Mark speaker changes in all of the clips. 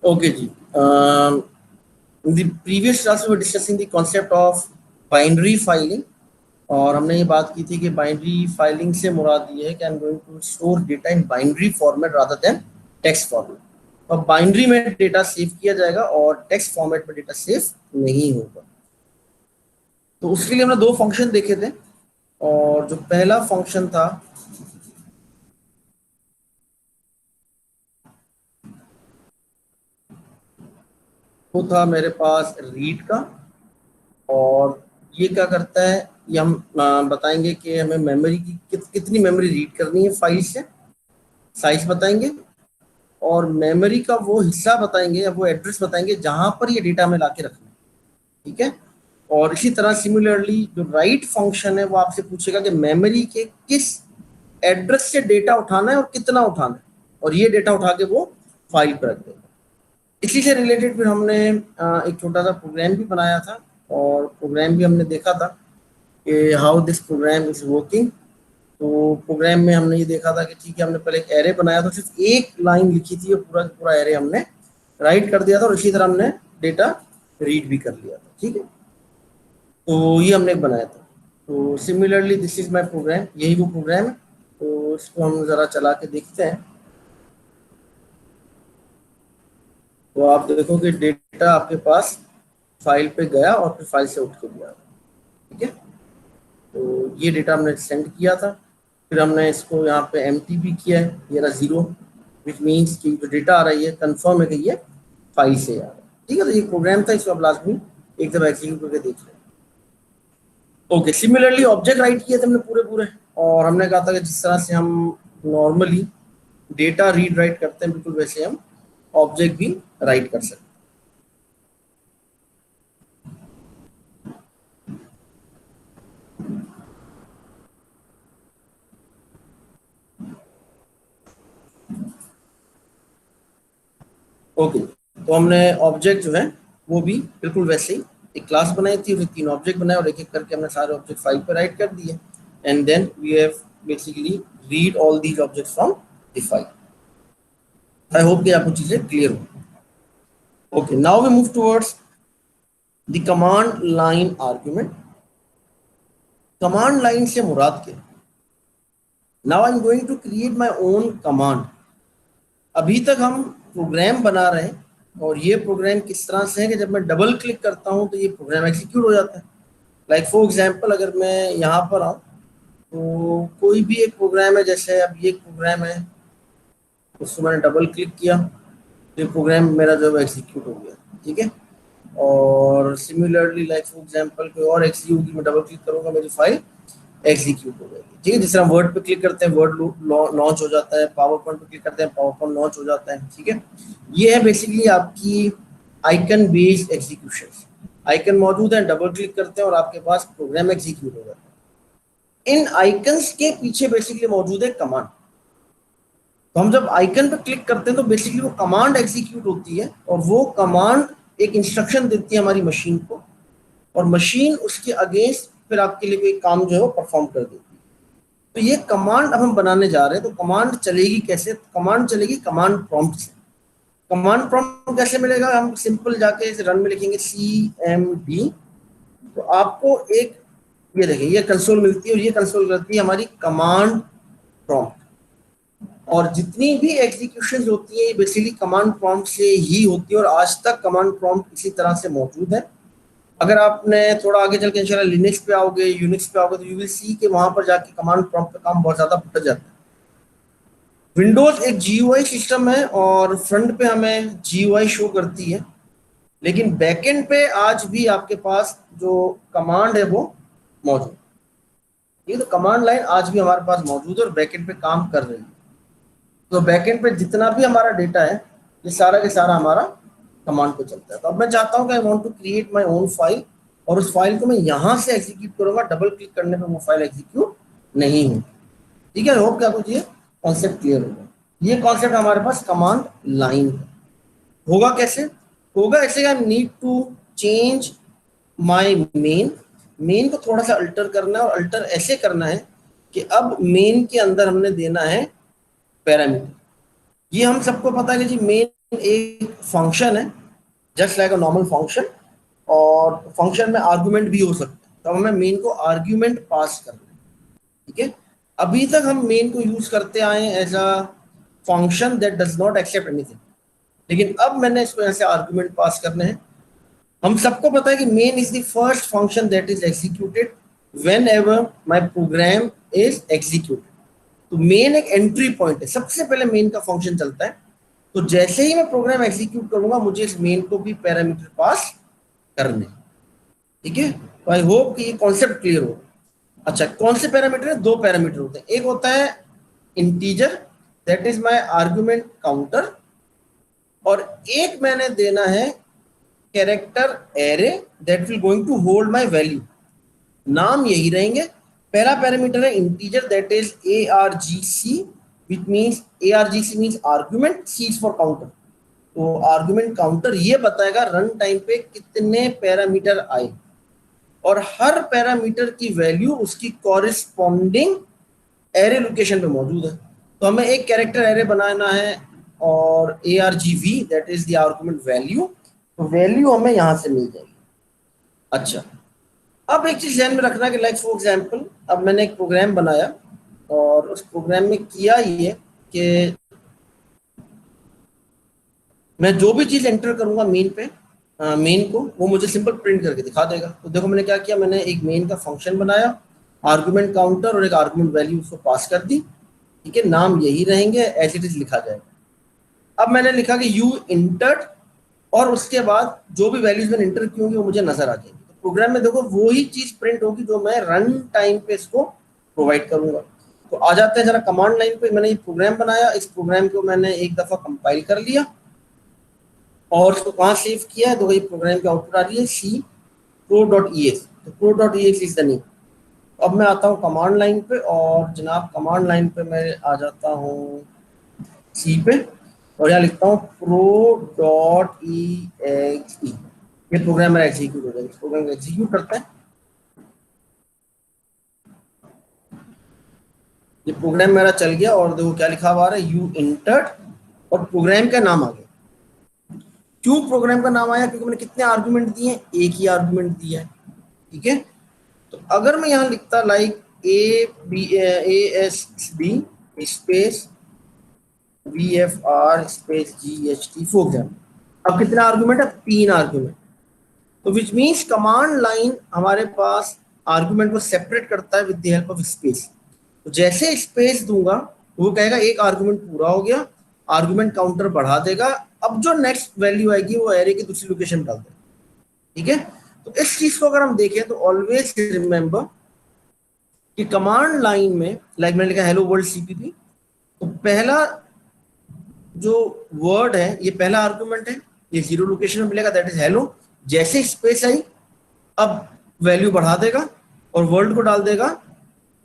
Speaker 1: Okay ji, in the previous class we were discussing the concept of binary filing, और हमने ये बात की थी कि बाइनरी फाइलिंग से मुराद ये है कि I am going to store data in binary format rather than text format. तो बाइनरी में डेटा सेव किया जाएगा और टेक्स्ट फॉर्मेट में डेटा सेव नहीं होगा। तो उसके लिए हमने दो फंक्शन देखे थे, और जो पहला फंक्शन था वो था मेरे पास रीड का, और ये क्या करता है, ये हम बताएंगे कि हमें मेमोरी की कितनी मेमोरी रीड करनी है फाइल से, साइज बताएंगे, और मेमोरी का वो हिस्सा बताएंगे या वो एड्रेस बताएंगे जहां पर ये डेटा हमें लाके रखना है। ठीक है। और इसी तरह सिमिलरली जो राइट फंक्शन है वो आपसे पूछेगा कि मेमोरी के किस एड्रेस से डेटा उठाना है और कितना उठाना है, और ये डेटा उठा के वो फाइल पर रख देगा। इसी से रिलेटेड फिर हमने एक छोटा सा प्रोग्राम भी बनाया था, और प्रोग्राम भी हमने देखा था कि how this program is working. तो प्रोग्राम में हमने ये देखा था कि ठीक है, हमने पहले एक एरे बनाया था, सिर्फ एक लाइन लिखी थी, पूरा पूरा एरे हमने राइट कर दिया था, और इसी तरह हमने डेटा रीड भी कर लिया था। ठीक है, तो ये हमने बनाया था। तो similarly this is my program, यही वो प्रोग्राम है। तो इसको हम जरा चला के देखते हैं। तो आप देखो कि डेटा आपके पास फाइल पे गया और फिर फाइल से उठ के गया। ठीक है, तो ये डेटा हमने सेंड किया था, फिर हमने इसको यहाँ पे एम्प्टी भी किया है, ये रहा 0, विच मीन्स कि जो डेटा आ रही है कंफर्म है कि ये फाइल से आ रहा है। ठीक है, तो ये प्रोग्राम था, इसको आप लाजमी एक दफा एग्जीक्यूट करके देख लें। ओके, सिमिलरली ऑब्जेक्ट राइट किए थे हमने पूरे पूरे, और हमने कहा था कि जिस तरह से हम नॉर्मली डेटा रीड राइट करते हैं बिल्कुल वैसे हम ऑब्जेक्ट भी राइट कर सकते हैं। ओके, तो हमने ऑब्जेक्ट जो है वो भी बिल्कुल वैसे ही एक क्लास बनाई थी, उसमें 3 ऑब्जेक्ट बनाए, और एक एक करके हमने सारे ऑब्जेक्ट फाइल पे राइट कर दिए, and then we have basically read all these objects from the file. I hope कि आपको चीजें क्लियर हो। Okay, now we move towards the command line argument. Command line से मुराद क्या? Now I am going to create my own command. अभी तक हम प्रोग्राम बना रहे हैं, और ये प्रोग्राम किस तरह से है कि जब मैं डबल क्लिक करता हूं तो ये प्रोग्राम एग्जीक्यूट हो जाता है। लाइक फॉर एग्जांपल, अगर मैं यहाँ पर आऊँ तो कोई भी एक प्रोग्राम है, जैसे अब ये प्रोग्राम है, उसको मैंने डबल क्लिक किया तो ये प्रोग्राम मेरा जो है एग्जीक्यूट हो गया। ठीक है, और सिमिलरली लाइक फॉर एग्जांपल कोई और एक्सी होगी, मैं डबल क्लिक करूंगा, मेरी फाइल एग्जीक्यूट हो जाएगी। ठीक है, जिस तरह वर्ड पे क्लिक करते हैं वर्ड लॉन्च हो जाता है, पावर पॉइंट पे क्लिक करते हैं पावर पॉइंट लॉन्च हो जाता है। ठीक है, ये है बेसिकली आपकी आइकन बेस्ड एग्जीक्यूशन। आइकन मौजूद है, डबल क्लिक करते हैं और आपके पास प्रोग्राम एग्जीक्यूट हो जाता है। इन आइकन्स के पीछे बेसिकली मौजूद है कमांड। तो हम जब आइकन पे क्लिक करते हैं तो बेसिकली वो कमांड एग्जीक्यूट होती है, और वो कमांड एक इंस्ट्रक्शन देती है हमारी मशीन को, और मशीन उसके अगेंस्ट फिर आपके लिए कोई काम जो है वो परफॉर्म कर देती है। तो ये कमांड अब हम बनाने जा रहे हैं। तो कमांड चलेगी कैसे? कमांड चलेगी कमांड प्रॉम्प्ट से। कमांड प्रॉम्प्ट कैसे मिलेगा? हम सिंपल जाके इस रन में लिखेंगे CMD, तो आपको एक ये देखिए ये कंसोल मिलती है, और ये कंसोल करती है हमारी कमांड प्रॉम्प्ट। और जितनी भी एग्जीक्यूशन होती है ये बेसिकली कमांड प्रॉम्प्ट से ही होती है, और आज तक कमांड प्रॉम्प्ट इसी तरह से मौजूद है। अगर आपने थोड़ा आगे चल के इंशाल्लाह लिनक्स पे आओगे, यूनिक्स पे आओगे, तो यू विल सी कि वहां पर जाके कमांड प्रॉम्प्ट का काम बहुत ज्यादा बढ़ जाता है। विंडोज एक GUI सिस्टम है, और फ्रंट पे हमें GUI शो करती है, लेकिन बैकएंड पे आज भी आपके पास जो कमांड है वो मौजूद। ये तो कमांड लाइन आज भी हमारे पास मौजूद है और बैकएंड पे काम कर रही है। तो बैकएंड पे जितना भी हमारा डेटा है ये सारा के सारा हमारा कमांड पे चलता है। तो अब मैं चाहता हूँ कि I want to create my own file, और उस फाइल को मैं यहाँ से एग्जीक्यूट करूंगा। डबल क्लिक करने पे वो फाइल एग्जीक्यूट नहीं होगी। ठीक है, होप कि आपको ये कॉन्सेप्ट क्लियर होगा। ये कॉन्सेप्ट हमारे पास कमांड लाइन होगा। कैसे होगा? ऐसे I need to change my main को थोड़ा सा अल्टर करना है, और अल्टर ऐसे करना है कि अब मेन के अंदर हमने देना है पैरामीटर। ये हम सबको पता है कि जी मेन एक फंक्शन है just like a normal function, और फंक्शन में आर्गुमेंट भी हो सकता है, तो हमें मेन को आर्ग्यूमेंट पास करना है। ठीक है, अभी तक हम मेन को यूज करते आए हैं as a function that does not accept anything, लेकिन अब मैंने इसको ऐसे आर्गुमेंट पास करने हैं। हम सबको पता है कि main is the first function that is executed when ever my programme is executed. तो मेन एक एंट्री पॉइंट है, सबसे पहले मेन का फंक्शन चलता है। तो जैसे ही मैं प्रोग्राम एग्जीक्यूट करूंगा मुझे इस मेन को भी पैरामीटर पास करने। ठीक है, तो आई होप कि ये कॉन्सेप्ट क्लियर हो। अच्छा, कौन से पैरामीटर है? दो पैरामीटर होते हैं, एक होता है integer that is my argument counter, और एक मैंने देना है character array that will going to hold my value. नाम यही रहेंगे। पहला पैरामीटर है integer that is ARGC, which means ARGC means argument, C is for counter. तो आर्गुमेंट काउंटर ये बताएगा रन टाइम पे कितने पैरामीटर आए, और हर पैरामीटर की वैल्यू उसकी कॉरिस्पॉन्डिंग एरे लोकेशन पे मौजूद है। तो हमें एक कैरेक्टर एरे बनाना है, और ARGV that is the argument value, तो वैल्यू हमें यहां से मिल जाएगी। अच्छा, अब एक चीज ध्यान में रखना कि लाइक फॉर एग्जांपल अब मैंने एक प्रोग्राम बनाया, और उस प्रोग्राम में किया ये कि मैं जो भी चीज एंटर करूंगा मेन पे, मेन को, वो मुझे सिंपल प्रिंट करके दिखा देगा। तो देखो मैंने क्या किया, मैंने एक मेन का फंक्शन बनाया, आर्गुमेंट काउंटर और एक आर्गुमेंट वैल्यू उसको पास कर दी। ठीक है, नाम यही रहेंगे, एज इट इज लिखा जाएगा। अब मैंने लिखा कि यू इंटर्ड, और उसके बाद जो भी वैल्यूज मैंने इंटर की होंगी वो मुझे नजर आ जाएगी। तो प्रोग्राम में देखो वही चीज प्रिंट होगी जो मैं रन टाइम पे इसको प्रोवाइड करूंगा। तो आ जाते हैं जरा कमांड लाइन पे। मैंने ये प्रोग्राम बनाया, इस प्रोग्राम को मैंने एक दफा कंपाइल कर लिया और उसको कहाँ सेव किया है, तो वही प्रोग्राम की आउटपुट आ रही है C pro.ex। तो pro.ex इज द नेम। अब मैं आता हूँ कमांड लाइन पे, और जनाब कमांड लाइन पे मैं आ जाता हूँ सी पे, और यहाँ लिखता हूँ pro.exe। ये प्रोग्राम मेरा एग्जीक्यूट हो जाएगा। इस प्रोग्राम को एग्जीक्यूट करता है, ये प्रोग्राम मेरा चल गया, और देखो क्या लिखा हुआ है, यू इंटर्ड, और प्रोग्राम का नाम आ गया। क्यों प्रोग्राम का नाम आया? क्योंकि मैंने कितने आर्गुमेंट दिए? एक ही आर्गुमेंट दिया है। ठीक है, तो अगर मैं यहाँ लिखता like ASB space VFR space GHT for example, अब कितना आर्गुमेंट है? तीन आर्गुमेंट। तो विच मीन्स कमांड लाइन हमारे पास आर्गुमेंट को सेपरेट करता है with the help of space. तो जैसे स्पेस दूंगा वो कहेगा एक आर्गुमेंट पूरा हो गया, आर्गुमेंट काउंटर बढ़ा देगा, अब जो नेक्स्ट वैल्यू आएगी वो एरे की दूसरी लोकेशन डाल देगा। ठीक है, तो इस चीज को अगर हम देखें तो ऑलवेज रिमेंबर कि कमांड लाइन में लाइक मैंने लिखा हेलो वर्ल्ड CPP, तो पहला जो वर्ड है ये पहला आर्गुमेंट है, ये जीरो लोकेशन में मिलेगा दैट इज हेलो। जैसे स्पेस आई अब वैल्यू बढ़ा देगा और वर्ल्ड को डाल देगा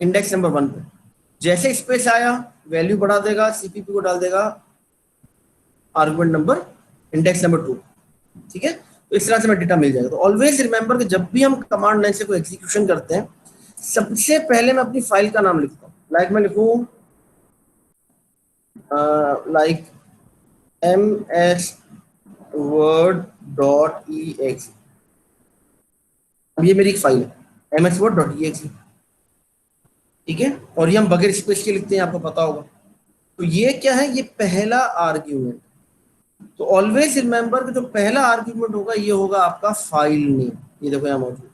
Speaker 1: इंडेक्स नंबर 1 पे। जैसे स्पेस आया वैल्यू बढ़ा देगा, CPP को डाल देगा आर्गुमेंट नंबर इंडेक्स नंबर 2। ठीक है, तो इस तरह से हमें डेटा मिल जाएगा। तो ऑलवेज रिमेंबर कि जब भी हम कमांड लाइन से कोई एग्जीक्यूशन करते हैं सबसे पहले मैं अपनी फाइल का नाम लिखता हूँ। लाइक मैं लिखूँ लाइक msword.exe। अब ये मेरी एक फाइल है msword.exe। ठीक है, और ये हम बगैर स्पेस के लिखते हैं, आपको पता होगा। तो ये क्या है? ये पहला आर्ग्यूमेंट। तो ऑलवेज रिमेंबर कि जो पहला आर्ग्यूमेंट होगा ये होगा आपका फाइल नेम। ये देखो यहाँ मौजूद।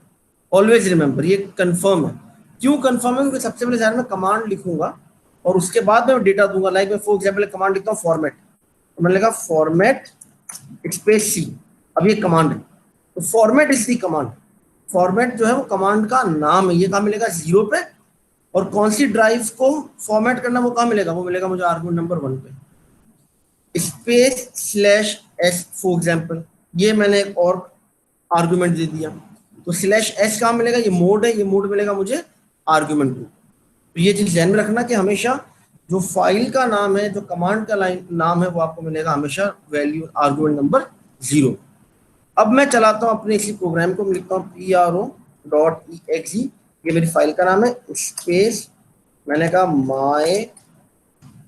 Speaker 1: ऑलवेज रिमेंबर, ये कंफर्म है। क्यों कंफर्म है? क्योंकि सबसे पहले मैं कमांड लिखूंगा और उसके बाद मैं डेटा दूंगा। लाइक मैं फॉर एग्जाम्पल कमांड लिखता हूँ फॉर्मेट, तो मैंने लिखा फॉर्मेट स्पेस C। अब ये कमांड है, तो format is the command. Format जो है वो कमांड का नाम है। ये कहाँ मिलेगा? 0 पे। और कौन सी ड्राइव को फॉर्मेट करना वो कहाँ मिलेगा? वो मिलेगा मुझे आर्गुमेंट नंबर 1 पे। स्पेस/s फॉर एग्जाम्पल, ये मैंने एक और आर्गुमेंट दे दिया। तो /s कहाँ मिलेगा? ये मोड है, ये मोड मिलेगा मुझे आर्गुमेंट 2। तो ये चीज ध्यान में रखना कि हमेशा जो फाइल का नाम है, जो कमांड का लाइन नाम है, वो आपको मिलेगा हमेशा वैल्यू आर्गुमेंट नंबर 0। अब मैं चलाता हूँ अपने इसी प्रोग्राम को, मैं लिखता हूँ pro.exe। ये मेरी फाइल का नाम है, स्पेस मैंने कहा माय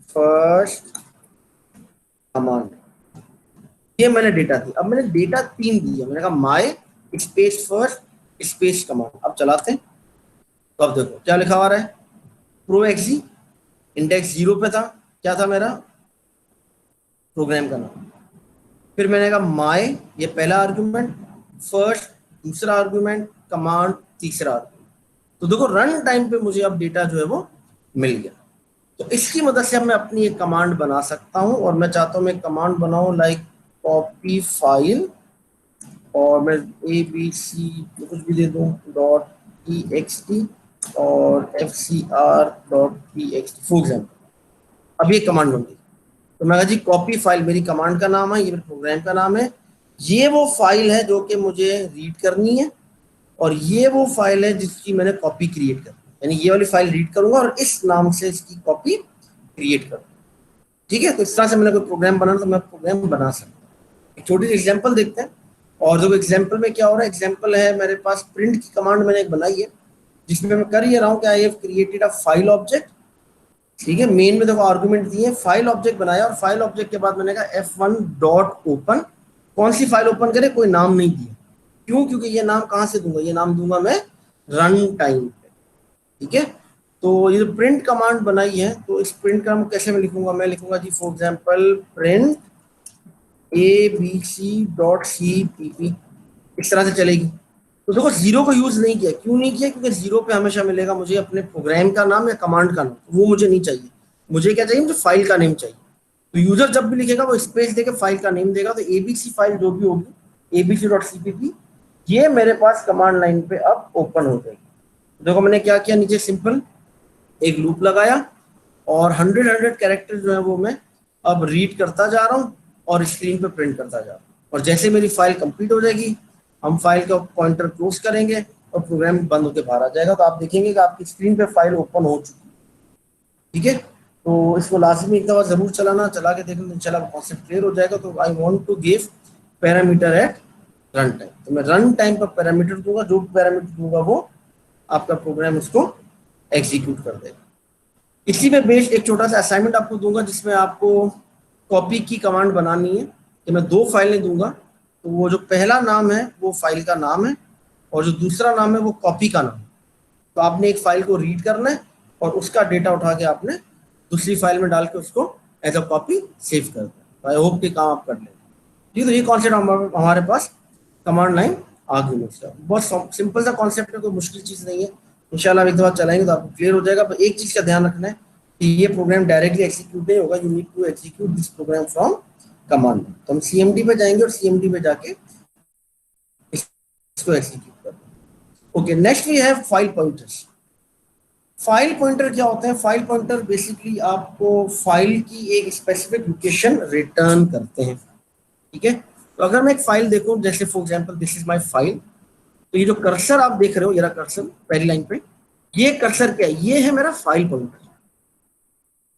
Speaker 1: फर्स्ट कमांड। ये मैंने डेटा दी। अब मैंने डेटा 3 दिया, मैंने कहा माई स्पेस फर्स्ट स्पेस कमांड। अब चलाते हैं तो अब देखो क्या लिखा हुआ है, प्रो एक्सी, इंडेक्स 0 पे था, क्या था मेरा प्रोग्राम का नाम। फिर मैंने कहा माई, ये पहला आर्गुमेंट, फर्स्ट दूसरा आर्गुमेंट, कमांड तीसरा आर्गुमेंट। तो देखो रन टाइम पे मुझे अब डेटा जो है वो मिल गया। तो इसकी मदद से अब मैं अपनी एक कमांड बना सकता हूँ, और मैं चाहता हूँ मैं कमांड बनाऊँ लाइक कॉपी फाइल, और मैं ए बी सी कुछ भी दे दूँ डॉट ई एक्स टी और F C R dot E X T for example. अब ये कमांड बन गई। तो मैं कहा जी कॉपी फाइल मेरी कमांड का नाम है, ये मेरे प्रोग्राम का नाम है, ये वो फाइल है जो कि मुझे रीड करनी है, और ये वो फाइल है जिसकी मैंने कॉपी क्रिएट करनी है। यानी ये वाली फाइल रीड करूंगा और इस नाम से इसकी कॉपी क्रिएट करूंगा। ठीक है, तो इस तरह से मैंने कोई प्रोग्राम बनाना तो मैं प्रोग्राम बना सकता हूँ। एक छोटी सी एग्जाम्पल देखते हैं। और जो एग्जाम्पल में क्या हो रहा है, एग्जाम्पल है मेरे पास प्रिंट की कमांड मैंने एक बनाई है, जिसमें मैं कर ये रहा हूँ कि I have created a file object. ठीक है, मेन में देखो आर्गुमेंट दिए, फाइल ऑब्जेक्ट बनाया, और फाइल ऑब्जेक्ट के बाद मैंने कहा f1 डॉट ओपन। कौन सी फाइल ओपन करे, कोई नाम नहीं दिया। क्यों? क्योंकि ये नाम कहां से दूंगा, ये नाम दूंगा मैं रन टाइम पे। ठीक है, तो ये जो प्रिंट कमांड बनाई है, तो इस प्रिंट का कैसे मैं लिखूंगा, मैं लिखूंगा जी for example print A B C dot C P P, इस तरह से चलेगी। तो देखो जीरो को यूज नहीं किया, क्यों नहीं किया, क्योंकि जीरो पे हमेशा मिलेगा मुझे अपने प्रोग्राम का नाम या कमांड का नाम, वो मुझे नहीं चाहिए। मुझे क्या चाहिए, मुझे फाइल का नेम चाहिए। तो यूजर जब भी लिखेगा वो स्पेस देके फाइल का नेम देगा। तो एबीसी फाइल जो भी होगी एबीसी डॉट सीपीपी, ये मेरे पास कमांड लाइन पे अब ओपन हो जाएगी। देखो मैंने क्या किया, नीचे सिंपल एक लूप लगाया, और 100 कैरेक्टर जो है वो मैं अब रीड करता जा रहा हूँ और स्क्रीन पे प्रिंट करता जा रहा हूँ। और जैसे मेरी फाइल कंप्लीट हो जाएगी, हम फाइल का पॉइंटर क्लोज करेंगे और प्रोग्राम बंद होकर बाहर आ जाएगा। तो आप देखेंगे कि आपकी स्क्रीन पे फाइल ओपन हो चुकी है। ठीक है, तो इसको लाजमी एक दफा जरूर चलाना, चला के देखना, इंशाल्लाह कॉन्सेप्ट क्लियर हो जाएगा। तो I want to give parameter at run time, तो मैं रन टाइम पर पैरामीटर दूंगा, जो पैरामीटर दूंगा वो आपका प्रोग्राम उसको एग्जीक्यूट कर देगा। इसी में बेस्ड एक छोटा सा असाइनमेंट आपको दूंगा, जिसमें आपको कॉपी की कमांड बनानी है। कि मैं 2 फाइलें दूंगा, तो वो जो पहला नाम है वो फाइल का नाम है, और जो दूसरा नाम है वो कॉपी का नाम है। तो आपने एक फाइल को रीड करना है और उसका डेटा उठा के आपने दूसरी फाइल में डाल के उसको एज अ कॉपी सेव कर दें। आई होप कि काम आप कर लें। ठीक है, तो ये कॉन्सेप्ट हमारे पास कमांड लाइन आर्गुमेंट्स का बहुत सिंपल सा कॉन्सेप्ट है, कोई मुश्किल चीज़ नहीं है। इंशाल्लाह एक दफा चलाएंगे तो आपको क्लियर हो जाएगा। पर एक चीज़ का ध्यान रखना है कि ये प्रोग्राम डायरेक्टली एग्जीक्यूट नहीं होगा, you need to execute this program from command. तो हम सीएमडी पे जाएंगे और सीएमडी पे जाके इसको एग्जीक्यूट कर देंगे। Okay, next we have file pointers. File pointer क्या होता है? फाइल पॉइंटर बेसिकली आपको फाइल की एक स्पेसिफिक लोकेशन रिटर्न करते हैं। ठीक है, तो अगर मैं एक फाइल देखूं, जैसे for example this is my file, तो ये जो कर्सर आप देख रहे हो, ये रहा कर्सर पहली लाइन पे, ये कर्सर क्या है? ये है मेरा फाइल पॉइंटर।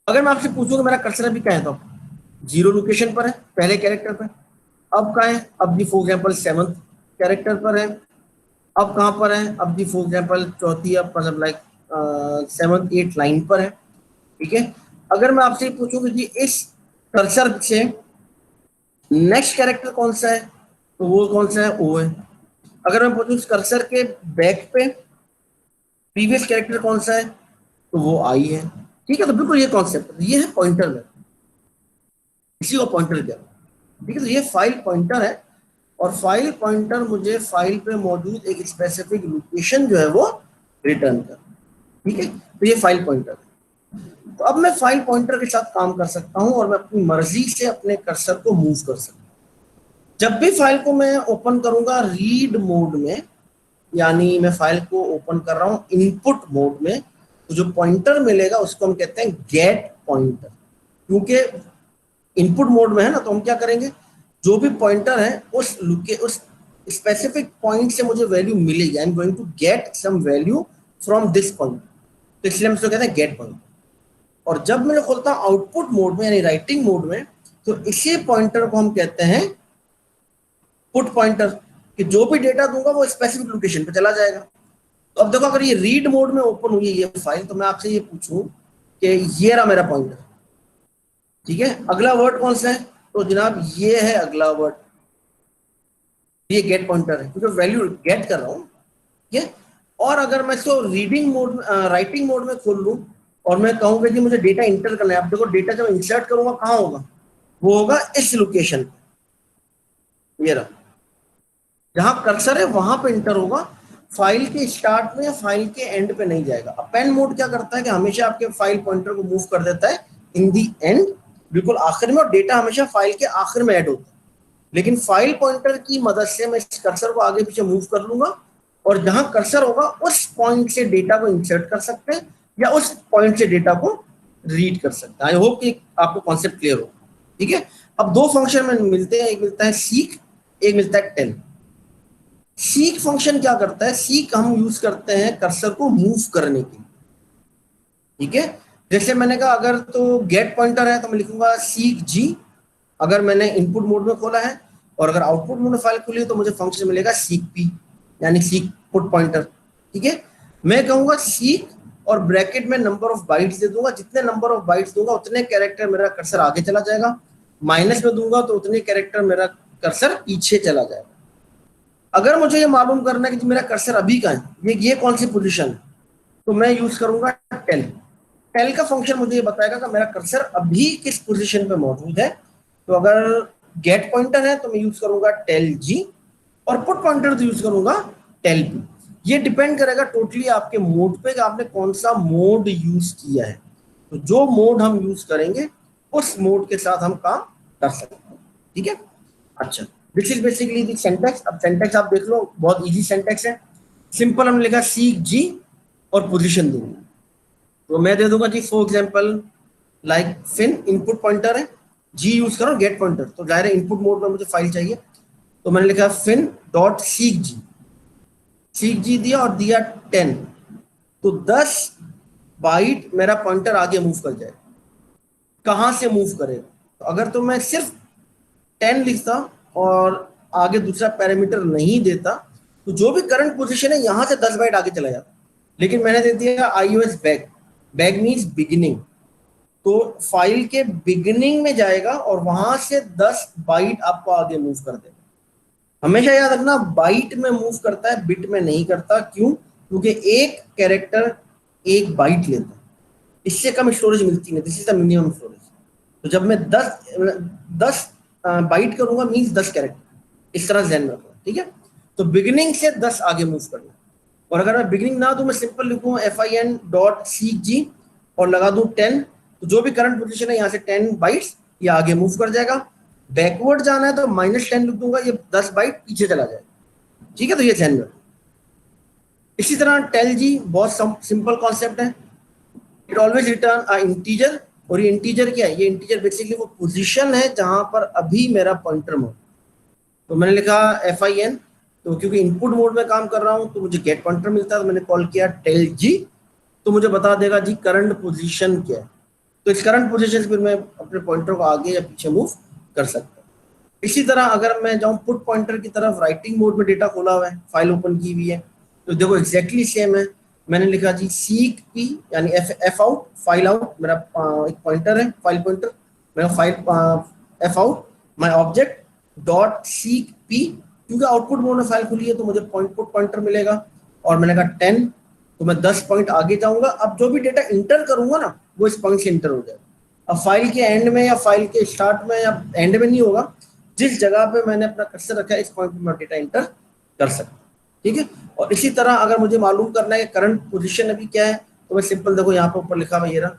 Speaker 1: अगर मैं आपसे पूछूं कि मेरा कर्सर अभी क्या है, तो 0 लोकेशन पर है, पहले कैरेक्टर पर। अब कहाँ है? अब भी फॉर एग्जाम्पल 7th कैरेक्टर पर है। अब कहाँ पर है? अब भी फॉर एग्जाम्पल चौथी, अब मतलब लाइक 7th 8th लाइन पर है। ठीक है, अगर मैं आपसे पूछूं कि जी इस कर्सर से नेक्स्ट कैरेक्टर कौन सा है, तो वो कौन सा है? ओ है। अगर मैं पूछूं इस कर्सर के बैक पे प्रीवियस कैरेक्टर कौन सा है, तो वो आई है। ठीक है, तो बिल्कुल ये कॉन्सेप्ट, ये है पॉइंटर में, इसी को पॉइंटर कहते हैं। ठीक है, तो ये फाइल पॉइंटर है, और फाइल पॉइंटर मुझे फाइल पे मौजूद एक स्पेसिफिक लोकेशन जो है वो रिटर्न कर। ठीक है, तो ये फाइल पॉइंटर है। तो अब मैं फाइल पॉइंटर के साथ काम कर सकता हूं, और मैं अपनी मर्जी से अपने कर्सर को मूव कर सकता हूं। जब भी फाइल को मैं ओपन करूंगा रीड मोड में, यानी मैं फाइल को ओपन कर रहा हूं इनपुट मोड में, तो जो पॉइंटर मिलेगा उसको हम कहते हैं गेट पॉइंटर। क्योंकि इनपुट मोड में है ना, तो हम क्या करेंगे, जो भी पॉइंटर है उस स्पेसिफिक पॉइंट से मुझे वैल्यू मिलेगी। I am going to get some value from this point, तो इसलिए हम इसको कहते हैं गेट पॉइंट। और जब मैं खोलता हूं आउटपुट मोड में यानी राइटिंग मोड में, तो इसी पॉइंटर को हम कहते हैं पुट पॉइंटर, कि जो भी डेटा दूंगा वो स्पेसिफिक लोकेशन पे चला जाएगा। तो अब देखो, अगर ये रीड मोड में ओपन हुई है ये फाइल, तो मैं आपसे ये पूछूं कि ये रहा मेरा पॉइंटर। ठीक है, अगला वर्ड कौन सा है? तो जनाब ये है अगला वर्ड, ये गेट पॉइंटर है क्योंकि वैल्यू गेट कर रहा हूँ। ठीक है, और अगर मैं इसको रीडिंग मोड में राइटिंग मोड में खोल लूँ और मैं कहूँगा कि मुझे डेटा इंटर करना है, आप देखो डेटा जब इंसर्ट करूंगा कहाँ होगा, वो होगा इस लोकेशन, ये रहा जहां कर्सर है वहां पे इंटर होगा, फाइल के स्टार्ट में या फाइल के एंड पे नहीं जाएगा। अपेंड मोड क्या करता है कि हमेशा आपके फाइल पॉइंटर को मूव कर देता है इन दी एंड, बिल्कुल आखिर में, और डेटा हमेशा फाइल के आखिर में ऐड होता है। लेकिन फाइल पॉइंटर की मदद से मैं इस कर्सर को आगे पीछे मूव कर लूंगा और जहां कर्सर होगा उस पॉइंट से डेटा को इंसर्ट कर सकते हैं या उस पॉइंट से डेटा को रीड कर सकते हैं। आई होप कि आपको कॉन्सेप्ट क्लियर हो। ठीक है, अब दो फंक्शन में मिलते हैं, एक मिलता है सीक, एक मिलता है टेल। सीक फंक्शन क्या करता है, सीक हम यूज करते हैं कर्सर को मूव करने के लिए। ठीक है, जैसे मैंने कहा अगर तो गेट पॉइंटर है तो मैं लिखूंगा सीक जी, अगर मैंने इनपुट मोड में खोला है, और अगर आउटपुट मोड में फाइल खुली है तो मुझे फंक्शन मिलेगा सीक पी, यानी सीक पुट पॉइंटर। ठीक है, मैं कहूंगा सीक और ब्रैकेट में नंबर ऑफ बाइट्स दे दूंगा, जितने नंबर ऑफ बाइट्स दूंगा उतने कैरेक्टर मेरा कर्सर आगे चला जाएगा, माइनस में दूंगा तो उतने कैरेक्टर मेरा कर्सर पीछे चला जाएगा। अगर मुझे ये मालूम करना है कि मेरा कर्सर अभी का है, ये कौन सी पोजीशन है, तो मैं यूज करूंगा टेल। टेल का फंक्शन मुझे ये बताएगा कि मेरा कर्सर अभी किस पोजीशन पे मौजूद है। तो अगर गेट पॉइंटर है तो मैं यूज करूंगा टेल जी, और पुट पॉइंटर तो यूज करूंगा टेल पी। ये डिपेंड करेगा टोटली आपके मोड पे कि आपने कौन सा मोड यूज किया है। तो जो मोड हम यूज करेंगे उस मोड के साथ हम काम कर सकते हैं। ठीक है, अच्छा, this is basically the syntax. अब सिंटैक्स आप देख लो, बहुत इजी सिंटैक्स है। सिंपल हमने लिखा सीक जी और पोजीशन दूंगा, तो मैं दे दूंगा जी for example like fin, input pointer है, जी यूज करो गेट पॉइंटर, तो जाहिर है इनपुट मोड में मुझे फाइल चाहिए, तो मैंने लिखा फिन डॉट सीक जी, सीक जी दिया और दिया 10, तो 10 बाइट मेरा पॉइंटर आगे मूव कर जाए। कहां से मूव करेगा, तो अगर तो मैं सिर्फ 10 लिखता और आगे दूसरा पैरामीटर नहीं देता तो जो भी करंट पोजीशन है यहां से 10 बाइट आगे चला जाता, लेकिन मैंने दे दिया iOS back, back means beginning, तो फाइल के बिगिनिंग में जाएगा और वहां से 10 बाइट आपको आगे मूव कर देगा। हमेशा याद रखना बाइट में मूव करता है, बिट में नहीं करता। क्यों? क्योंकि एक कैरेक्टर एक बाइट लेता है, इससे कम स्टोरेज मिलती नहीं, this is the minimum storage. तो जब मैं 10 बाइट करूंगा मीन्स 10 कैरेक्टर, इस तरह ध्यान रखना। ठीक है, तो बिगिनिंग से 10 आगे मूव करना, और अगर मैं बिगिनिंग ना दूं, मैं सिंपल लिखूंगा fin डॉट सीक जी और लगा दूं 10, तो जो भी करंट पोजीशन है यहाँ से 10 बाइट्स ये आगे मूव कर जाएगा। बैकवर्ड जाना है तो -10 लिख दूंगा, ये 10 बाइट पीछे चला जाएगा। ठीक है, तो ये ध्यान रखना। इसी तरह टेल जी बहुत सिंपल कॉन्सेप्ट है, it always return a integer, और ये इंटीजर क्या है, ये इंटीजर बेसिकली वो पोजीशन है जहां पर अभी मेरा पॉइंटर मौजूद। तो मैंने लिखा fin, तो क्योंकि इनपुट मोड में काम कर रहा हूं तो मुझे गेट पॉइंटर मिलता है, तो मैंने कॉल किया टेल जी, तो मुझे बता देगा जी करंट पोजीशन क्या है। तो इस करंट पोजीशन से फिर मैं अपने पॉइंटर को आगे या पीछे मूव कर सकता हूँ। इसी तरह अगर मैं जाऊँ पुट पॉइंटर की तरफ, राइटिंग मोड में डेटा खोला हुआ है, फाइल ओपन की हुई है, तो देखो एग्जैक्टली सेम है। मैंने लिखा जी सीक पी यानी एफ आउट, फाइल आउट, मेरा एक पॉइंटर है, फाइल पॉइंटर, मेरा file F out my object dot seek P, क्योंकि आउटपुट मोड में फाइल खुली है तो मुझे पुट पॉइंटर मिलेगा, और मैंने कहा 10, तो मैं 10 पॉइंट आगे जाऊंगा। अब जो भी डेटा इंटर करूंगा ना वो इस पॉइंट से इंटर हो जाएगा। अब फाइल के एंड में या फाइल के स्टार्ट में या एंड में नहीं होगा, जिस जगह पे मैंने अपना कर्सर रखा है इस पॉइंट पे मैं डेटा इंटर कर सकता हूँ। ठीक है, और इसी तरह अगर मुझे मालूम करना है कि करंट पोजीशन अभी क्या है, तो मैं सिंपल देखो यहाँ पे ऊपर लिखा हुआ ये रहा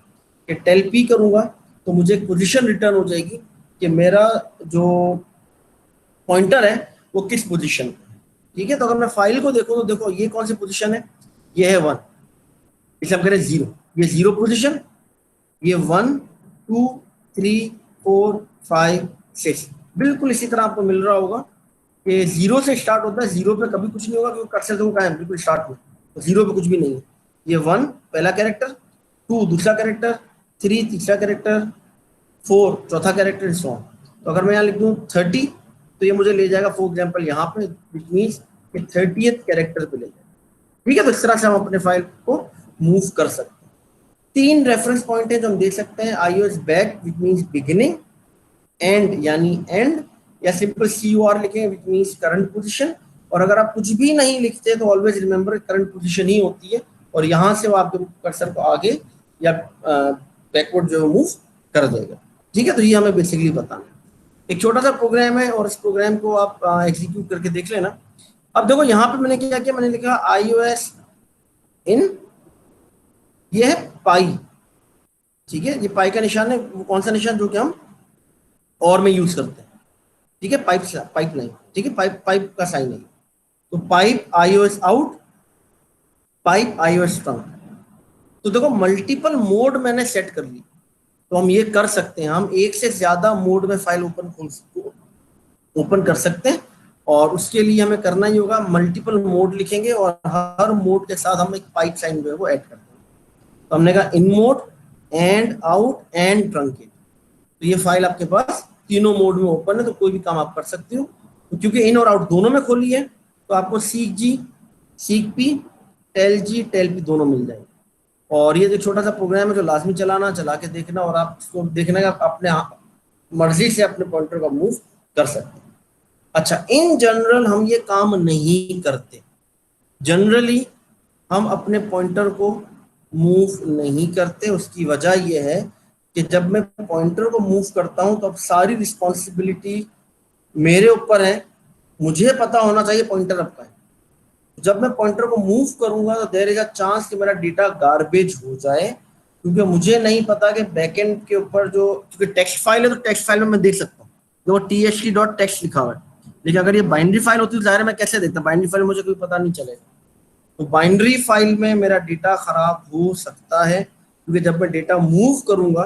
Speaker 1: कि टेल पी करूंगा तो मुझे पोजीशन रिटर्न हो जाएगी कि मेरा जो पॉइंटर है वो किस पोजीशन पे है। ठीक है, तो अगर मैं फाइल को देखूं तो देखो ये कौन सी पोजीशन है, ये है 1, इसे हम कह रहे हैं 0, ये 0 पोजीशन, ये 1 2 3 4 5 6, बिल्कुल इसी तरह आपको मिल रहा होगा कि 0 से स्टार्ट होता है। 0 पे कभी कुछ नहीं होगा क्योंकि कर्सर देखो कहाँ है, बिल्कुल स्टार्ट में, तो 0 पे कुछ भी नहीं है। ये 1 पहला कैरेक्टर, 2 दूसरा कैरेक्टर, 3 तीसरा कैरेक्टर, 4 चौथा कैरेक्टर, सो ऑन। तो अगर मैं यहाँ लिख दूँ 30 तो ये मुझे ले जाएगा फॉर एग्जाम्पल यहाँ पे, विच मीन्स कि 30th कैरेक्टर पे ले जाएगा। ठीक है, तो इस तरह से हम अपने फाइल को मूव कर सकते हैं। 3 रेफरेंस पॉइंट है जो हम देख सकते हैं, iOS back which means beginning, and यानी एंड, या सिंपल CUR लिखेंगे विच मीन्स करंट पोजीशन। और अगर आप कुछ भी नहीं लिखते तो ऑलवेज रिमेंबर करंट पोजीशन ही होती है, और यहाँ से वो आपके कर्सर को आगे या बैकवर्ड जो मूव कर देगा। ठीक है, तो ये हमें बेसिकली बताना है। एक छोटा सा प्रोग्राम है और इस प्रोग्राम को आप एग्जीक्यूट करके देख लेना। अब देखो यहाँ पे मैंने क्या किया, मैंने लिखा iOS इन, ये है पाई। ठीक है, ये पाई का निशान है, वो कौन सा निशान जो कि हम और में यूज करते हैं। ठीक है, पाइप नहीं, ठीक है, पाइप का साइन नहीं। तो pipe iOS out, pipe iOS trunk. तो देखो मल्टीपल मोड मैंने सेट कर ली, तो हम ये कर सकते हैं, हम एक से ज्यादा मोड में फाइल ओपन कर सकते हैं। और उसके लिए हमें करना ही होगा, मल्टीपल मोड लिखेंगे और हर मोड के साथ हम एक पाइप साइन जो है वो ऐड करते हैं। तो हमने कहा in mode, and out, and truncate. तो ये फाइल आपके पास तीनों मोड में ओपन है, तो कोई भी काम आप कर सकते हो। तो क्योंकि इन और आउट दोनों में खोली है, तो आपको सीक जी, seek P, tell G, tell P दोनों मिल जाएंगे। और ये जो छोटा सा प्रोग्राम है जो लाजमी चलाना, चला के देखना, और आप इसको देखना कि आप अपने मर्जी से अपने पॉइंटर का मूव कर सकते हैं। अच्छा, इन जनरल हम ये काम नहीं करते। जनरली हम अपने पॉइंटर को मूव नहीं करते। उसकी वजह यह है कि जब मैं पॉइंटर को मूव करता हूं तो अब सारी रिस्पॉन्सिबिलिटी मेरे ऊपर है, मुझे पता होना चाहिए पॉइंटर अब का है। जब मैं पॉइंटर को मूव करूंगा तो देयर इज अ चांस कि मेरा डेटा गार्बेज हो जाए, क्योंकि मुझे नहीं पता कि बैकएंड के ऊपर जो, क्योंकि टेक्स्ट फाइल है तो टेक्स्ट फाइल में मैं देख सकता हूँ जो txt.txt लिखा हुआ है, लेकिन अगर ये बाइनरी फाइल होती तो जाहिर मैं कैसे देखता, बाइनरी फाइल मुझे कोई पता नहीं चलेगा। तो बाइनरी फाइल में मेरा डेटा खराब हो सकता है, क्योंकि जब मैं डेटा मूव करूंगा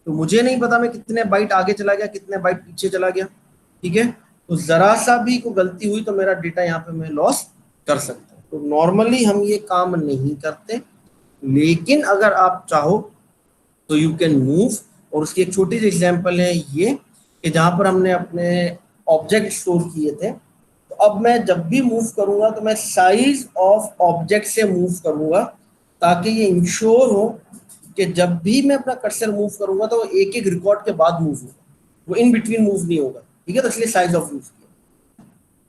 Speaker 1: तो मुझे नहीं पता मैं कितने बाइट आगे चला गया, कितने बाइट पीछे चला गया। ठीक है, तो जरा सा भी कोई गलती हुई तो मेरा डेटा यहाँ पे मैं लॉस कर सकता हूँ। तो नॉर्मली हम ये काम नहीं करते, लेकिन अगर आप चाहो तो यू कैन मूव। और उसकी एक छोटी सी एग्जांपल है ये, कि जहां पर हमने अपने ऑब्जेक्ट स्टोर किए थे, तो अब मैं जब भी मूव करूंगा तो मैं साइज ऑफ ऑब्जेक्ट से मूव करूंगा, ताकि ये इंश्योर हो कि जब भी मैं अपना कर्सर मूव करूंगा तो एक एक रिकॉर्ड के बाद मूव होगा, वो इन बिटवीन मूव नहीं होगा। ठीक है, तो इसलिए साइज ऑफ यूज किया।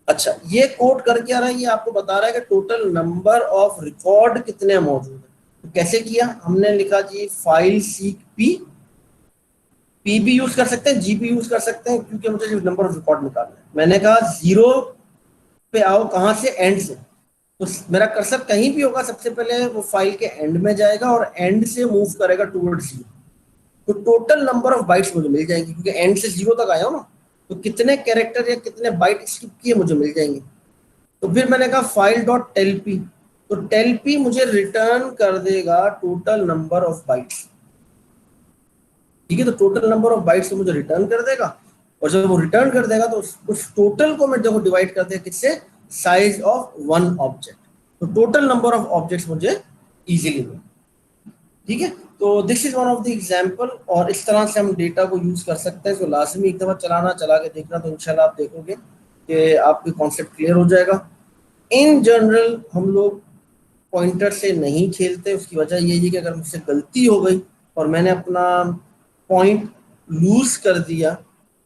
Speaker 1: अच्छा, ये कोड कर क्या रहा है, ये आपको बता रहा है कि टोटल नंबर ऑफ रिकॉर्ड कितने मौजूद है। तो कैसे किया, हमने लिखा जी फाइल सीक पी, पी भी यूज कर सकते हैं, जी भी यूज कर सकते हैं, क्योंकि मुझे नंबर ऑफ रिकॉर्ड निकालना है। मैंने कहा 0 पे आओ, कहां से, एंड से। तो मेरा कर्सर कहीं भी होगा, सबसे पहले वो फाइल के एंड में जाएगा और एंड से मूव करेगा टूवर्ड्स 0। तो टोटल नंबर ऑफ बाइट्स मुझे मिल जाएंगी, क्योंकि एंड से 0 तक आया हो ना, तो कितने कैरेक्टर या कितने बाइट स्किप किए मुझे मिल जाएंगे। तो फिर मैंने कहा फाइल डॉट टेल पी, तो टेल पी मुझे रिटर्न कर देगा टोटल नंबर ऑफ बाइट्स। ठीक है, तो टोटल नंबर ऑफ बाइट्स मुझे रिटर्न कर देगा, और जब वो रिटर्न कर देगा तो उस टोटल को मैं देखो डिवाइड करते हैं किससे, साइज ऑफ वन ऑब्जेक्ट। तो टोटल नंबर ऑफ ऑब्जेक्ट्स मुझे इजीली मिले। ठीक है, तो this is one of the example, और इस तरह से हम डेटा को यूज कर सकते हैं। तो लाजमी एक दफा चला के देखना, तो इंशाल्लाह आप देखोगे कि आपके कॉन्सेप्ट क्लियर हो जाएगा। इन जनरल हम लोग पॉइंटर से नहीं खेलते। उसकी वजह ये है कि अगर मुझसे गलती हो गई और मैंने अपना पॉइंट लूज कर दिया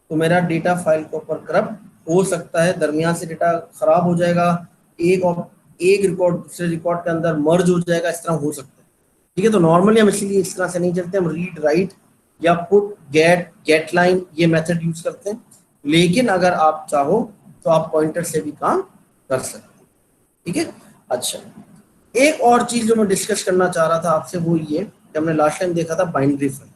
Speaker 1: तो मेरा डेटा फाइल के ऊपर करप्ट हो सकता है, दरमियान से डेटा खराब हो जाएगा, एक रिकॉर्ड दूसरे रिकॉर्ड के अंदर मर्ज हो जाएगा, इस तरह हो सकता है। ठीक है, तो नॉर्मली हम इसलिए इस तरह से नहीं चलते, हम रीड राइट या पुट गेट लाइन ये मेथड यूज करते हैं। लेकिन अगर आप चाहो तो आप पॉइंटर से भी काम कर सकते हैं। ठीक है, अच्छा, एक और चीज जो मैं डिस्कस करना चाह रहा था आपसे वो ये कि हमने लास्ट टाइम देखा था बाइनरी फाइल।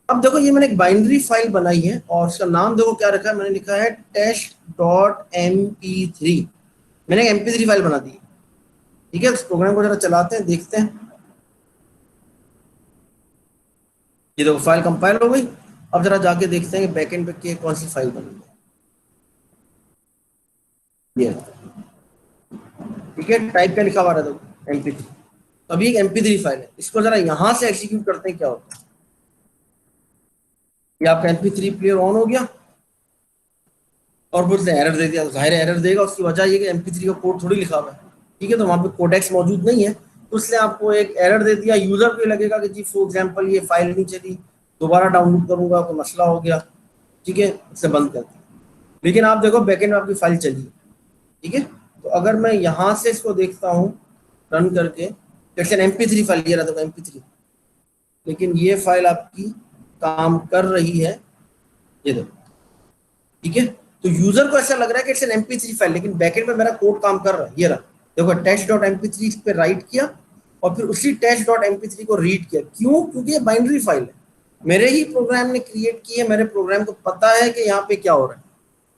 Speaker 1: अब देखो ये मैंने एक बाइनरी फाइल बनाई है और उसका नाम देखो क्या रखा है, मैंने लिखा है test.mp3। मैंने एक mp3 फाइल बना दी है। ठीक है, इस प्रोग्राम को जरा चलाते हैं, देखते हैं। ये देखो फाइल कंपाइल हो गई। अब जरा जाके देखते हैं कि बैकएंड पे कौन सी फाइल बनी है। ये ठीक है, टाइप पे लिखा हुआ है देखो mp3। तो अभी एक mp3 फाइल है, इसको जरा यहां से एग्जीक्यूट करते हैं, क्या होता है। ये आपका mp3 प्लेयर ऑन हो गया और फिर से एरर दे दिया, तो जाहिर एरर देगा। उसकी वजह ये कि mp3 का कोड थोड़ी लिखा हुआ है। ठीक है, तो वहां पे कोडेक्स मौजूद नहीं है, तो इसलिए आपको एक एरर दे दिया। यूजर को लगेगा कि जी फॉर एग्जांपल ये फाइल नहीं चली, दोबारा डाउनलोड करूंगा, कोई मसला हो गया। ठीक है, इसे बंद कर दिया। लेकिन आप देखो बैकएंड में आपकी फाइल चली, ठीक है। तो अगर मैं यहाँ से इसको देखता हूँ रन करके, जैसे MP3 फाइल, ये रहा देखो MP3, लेकिन ये फाइल आपकी काम कर रही है, ये देखो, ठीक है। तो यूजर को ऐसा लग रहा है कि इट्स एन MP3 फाइल, लेकिन बैकएंड में मेरा कोड काम कर रहा है, ये रहा देखो, test.mp3 पे राइट किया और फिर उसी test.mp3 को रीड किया। क्यों? क्योंकि ये बाइनरी फाइल है, मेरे ही प्रोग्राम ने क्रिएट की है, मेरे प्रोग्राम को पता है कि यहाँ पे क्या हो रहा है,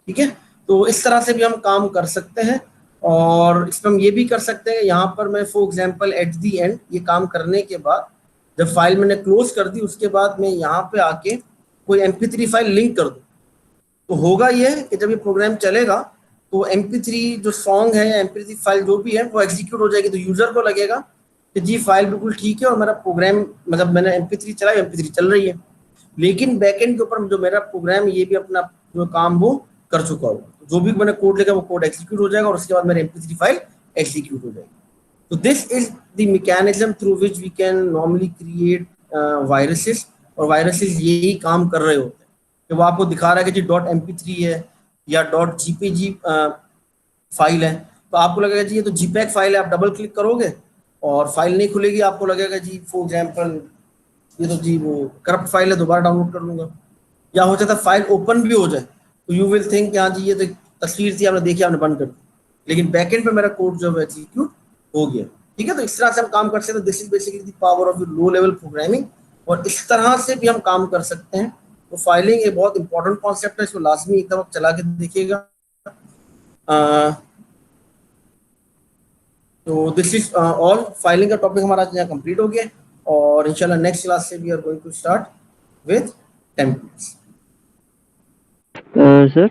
Speaker 1: ठीक है। तो इस तरह से भी हम काम कर सकते हैं। और इसमें हम ये भी कर सकते हैं, यहाँ पर मैं for example at the and, ये काम करने के बाद जब फाइल मैंने क्लोज कर दी, उसके बाद मैं यहाँ पे आके कोई MP3 फाइल लिंक कर दूँ, तो होगा ये कि जब ये प्रोग्राम चलेगा तो MP3 जो सॉन्ग है या MP3 फाइल जो भी है वो एग्जीक्यूट हो जाएगी। तो यूजर को लगेगा कि जी फाइल बिल्कुल ठीक है और मेरा प्रोग्राम, मतलब मैंने MP3 चलाई, MP3 चल रही है। लेकिन बैकएंड के ऊपर जो मेरा प्रोग्राम ये भी अपना जो काम वो कर चुका होगा, जो भी मैंने कोड लिखा वो कोड एग्जीक्यूट हो जाएगा और उसके बाद मेरी MP3 फाइल एग्जीक्यूट हो जाएगी। तो this is the mechanism through which we can normally create viruses. और वायरसेस यही काम कर रहे होते हैं कि वो आपको दिखा रहा है कि जी .mp3 है या .gpg फाइल है, तो आपको लगेगा जी ये तो JPEG फाइल है, आप डबल क्लिक करोगे और फाइल नहीं खुलेगी, आपको लगेगा जी फॉर एग्जाम्पल ये तो जी वो करप्ट फाइल है, दोबारा डाउनलोड कर लूंगा। या हो सकता है फाइल ओपन भी हो जाए तो यू विल थिंक हाँ जी ये तो तस्वीर थी, आपने देखी, आपने बंद कर दी, लेकिन बैकएंड पे मेरा कोड जो है एग्जीक्यूट हो गया, ठीक है। तो इस तरह से हम काम कर सकते हैं। This is basically the power of low level programming, और इस तरह से भी हम काम कर सकते हैं। तो फाइलिंग एक बहुत इंपॉर्टेंट कॉन्सेप्ट है, इसको लाजमी एकदम आप चला के देखिएगा। तो दिस इज ऑल, फाइलिंग का टॉपिक हमारा यहाँ कंप्लीट हो गया, और इंशाल्लाह नेक्स्ट क्लास से we are going to start with templates.
Speaker 2: Sir